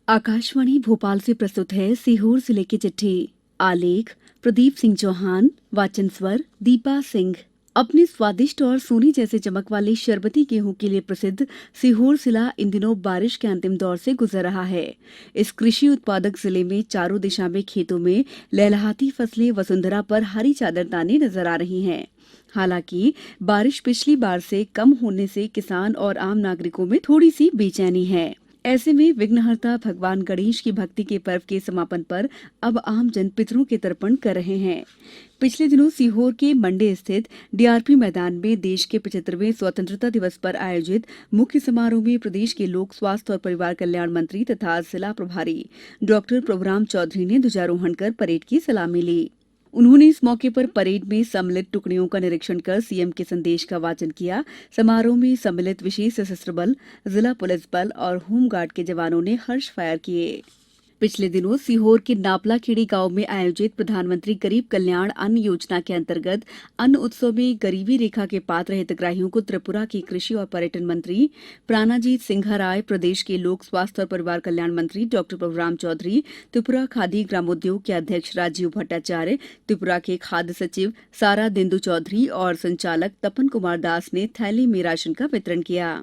आकाशवाणी भोपाल से प्रस्तुत है सीहोर जिले की चिट्ठी। आलेख प्रदीप सिंह चौहान। वाचन स्वर दीपा सिंह। अपने स्वादिष्ट और सोने जैसे चमक वाले शरबती गेहूं के लिए प्रसिद्ध सीहोर जिला इन दिनों बारिश के अंतिम दौर से गुजर रहा है। इस कृषि उत्पादक जिले में चारों दिशा में खेतों में लहलहाती फसलें वसुंधरा पर हरी चादर ताने नजर आ रही हैं। हालांकि बारिश पिछली बार से कम होने से किसान और आम नागरिकों में थोड़ी सी बेचैनी है। ऐसे में विघ्नहर्ता भगवान गणेश की भक्ति के पर्व के समापन पर अब आम जन पितरों के तर्पण कर रहे हैं। पिछले दिनों सीहोर के मंडे स्थित डीआरपी मैदान में देश के 75वें स्वतंत्रता दिवस पर आयोजित मुख्य समारोह में प्रदेश के लोक स्वास्थ्य और परिवार कल्याण मंत्री तथा जिला प्रभारी डॉक्टर प्रभुराम चौधरी ने ध्वजारोहण कर परेड की सलामी ली। उन्होंने इस मौके पर परेड में सम्मिलित टुकड़ियों का निरीक्षण कर सीएम के संदेश का वाचन किया। समारोह में सम्मिलित विशेष सशस्त्र बल, जिला पुलिस बल और होमगार्ड के जवानों ने हर्ष फायर किए। पिछले दिनों सीहोर के नापलाखेड़ी गांव में आयोजित प्रधानमंत्री गरीब कल्याण अन्न योजना के अंतर्गत अन्न उत्सव में गरीबी रेखा के पात्र हितग्राहियों को त्रिपुरा के कृषि और पर्यटन मंत्री प्राणाजीत सिंघा राय, प्रदेश के लोक स्वास्थ्य और परिवार कल्याण मंत्री डॉक्टर प्रभुराम चौधरी, त्रिपुरा खादी ग्रामोद्योग के अध्यक्ष राजीव भट्टाचार्य, त्रिपुरा के खाद्य सचिव सारा दिंदु चौधरी और संचालक तपन कुमार दास ने थैली में राशन का वितरण किया।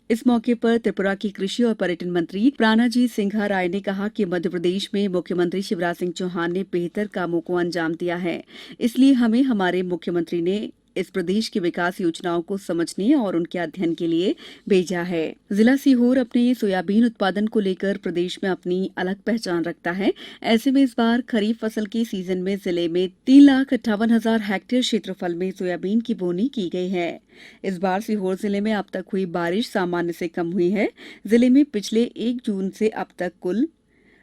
इस मौके पर त्रिपुरा की कृषि और पर्यटन मंत्री प्राणाजीत सिंघा राय ने कहा कि मध्य प्रदेश में मुख्यमंत्री शिवराज सिंह चौहान ने बेहतर कामों को अंजाम दिया है, इसलिए हमें हमारे मुख्यमंत्री ने इस प्रदेश की विकास योजनाओं को समझने और उनके अध्ययन के लिए भेजा है। जिला सीहोर अपने सोयाबीन उत्पादन को लेकर प्रदेश में अपनी अलग पहचान रखता है। ऐसे में इस बार खरीफ फसल के सीजन में जिले में 3,58,000 हेक्टेयर क्षेत्रफल में सोयाबीन की बोनी की गई है। इस बार सीहोर जिले में अब तक हुई बारिश सामान्य से कम हुई है। जिले में पिछले 1 जून से अब तक कुल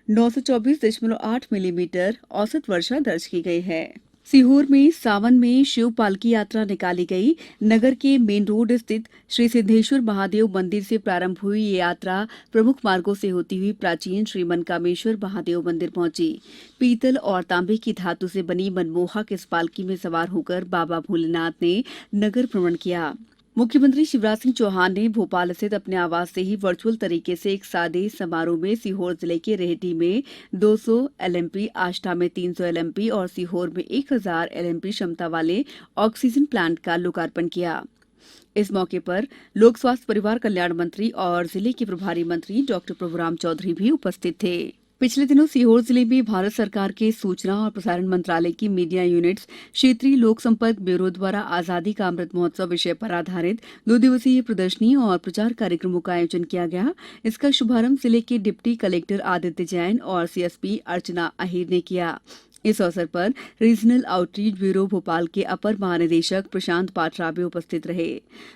924.8 मिलीमीटर औसत वर्षा दर्ज की गई है। सीहोर में सावन में शिव पालकी यात्रा निकाली गई। नगर के मेन रोड स्थित श्री सिद्धेश्वर महादेव मंदिर से प्रारंभ हुई ये यात्रा प्रमुख मार्गों से होती हुई प्राचीन श्री मनकामेश्वर महादेव मंदिर पहुंची। पीतल और तांबे की धातु से बनी मनमोहक इस पालकी में सवार होकर बाबा भोलेनाथ ने नगर भ्रमण किया। मुख्यमंत्री शिवराज सिंह चौहान ने भोपाल स्थित अपने आवास से ही वर्चुअल तरीके से एक सादे समारोह में सीहोर जिले के रेहटी में 200 एलएमपी, आष्टा में 300 एलएमपी और सीहोर में 1000 एलएमपी क्षमता वाले ऑक्सीजन प्लांट का लोकार्पण किया। इस मौके पर लोक स्वास्थ्य परिवार कल्याण मंत्री और जिले के प्रभारी मंत्री डॉक्टर प्रभुराम चौधरी भी उपस्थित थे। पिछले दिनों सीहोर जिले में भारत सरकार के सूचना और प्रसारण मंत्रालय की मीडिया यूनिट्स क्षेत्रीय लोक संपर्क ब्यूरो द्वारा आजादी का अमृत महोत्सव विषय पर आधारित 2 दिवसीय प्रदर्शनी और प्रचार कार्यक्रमों का आयोजन किया गया। इसका शुभारंभ जिले के डिप्टी कलेक्टर आदित्य जैन और सीएसपी अर्चना अहीर ने किया। इस अवसर पर रीजनल आउटरीच ब्यूरो भोपाल के अपर महानिदेशक प्रशांत पाठराबे भी उपस्थित रहे।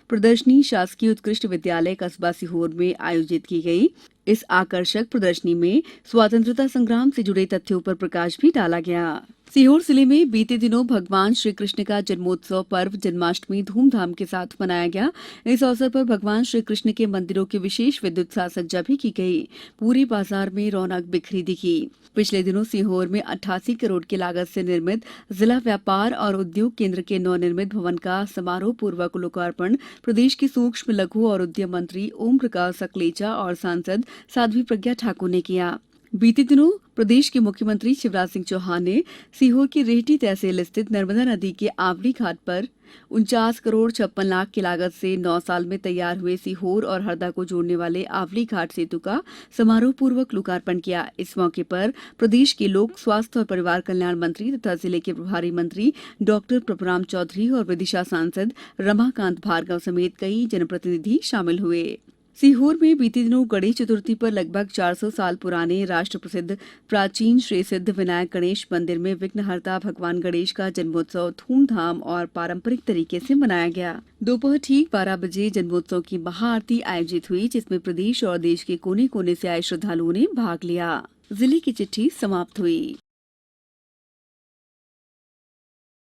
प्रदर्शनी शासकीय उत्कृष्ट विद्यालय कस्बा सीहोर में आयोजित की गई। इस आकर्षक प्रदर्शनी में स्वतंत्रता संग्राम से जुड़े तथ्यों पर प्रकाश भी डाला गया। सीहोर जिले में बीते दिनों भगवान श्री कृष्ण का जन्मोत्सव पर्व जन्माष्टमी धूमधाम के साथ मनाया गया। इस अवसर पर भगवान श्री कृष्ण के मंदिरों की विशेष विद्युत साज सज्जा भी की गई। पूरे बाजार में रौनक बिखरी दिखी। पिछले दिनों सीहोर में 88 करोड़ की लागत से निर्मित जिला व्यापार और उद्योग केंद्र के नवनिर्मित भवन का समारोह पूर्वक लोकार्पण प्रदेश के सूक्ष्म लघु और उद्यम मंत्री ओम प्रकाश सकलेचा और सांसद साध्वी प्रज्ञा ठाकुर ने किया। बीते दिनों प्रदेश के मुख्यमंत्री शिवराज सिंह चौहान ने सीहोर की रेहटी तहसील स्थित नर्मदा नदी के आवड़ी घाट पर 49 करोड़ 56 लाख की लागत से 9 साल में तैयार हुए सीहोर और हरदा को जोड़ने वाले आवड़ी घाट सेतु का समारोह पूर्वक लोकार्पण किया। इस मौके पर प्रदेश के लोक स्वास्थ्य और परिवार कल्याण मंत्री तथा जिले के प्रभारी मंत्री डॉक्टर प्रभुराम चौधरी और विदिशा सांसद रमाकांत भार्गव समेत कई जनप्रतिनिधि शामिल हुए। सीहोर में बीते दिनों गणेश चतुर्थी पर लगभग 400 साल पुराने राष्ट्र प्रसिद्ध प्राचीन श्री सिद्ध विनायक गणेश मंदिर में विघ्नहर्ता भगवान गणेश का जन्मोत्सव धूमधाम और पारंपरिक तरीके से मनाया गया। दोपहर ठीक 12 बजे जन्मोत्सव की महाआरती आयोजित हुई, जिसमें प्रदेश और देश के कोने कोने से आए श्रद्धालुओं ने भाग लिया। जिले की चिट्ठी समाप्त हुई।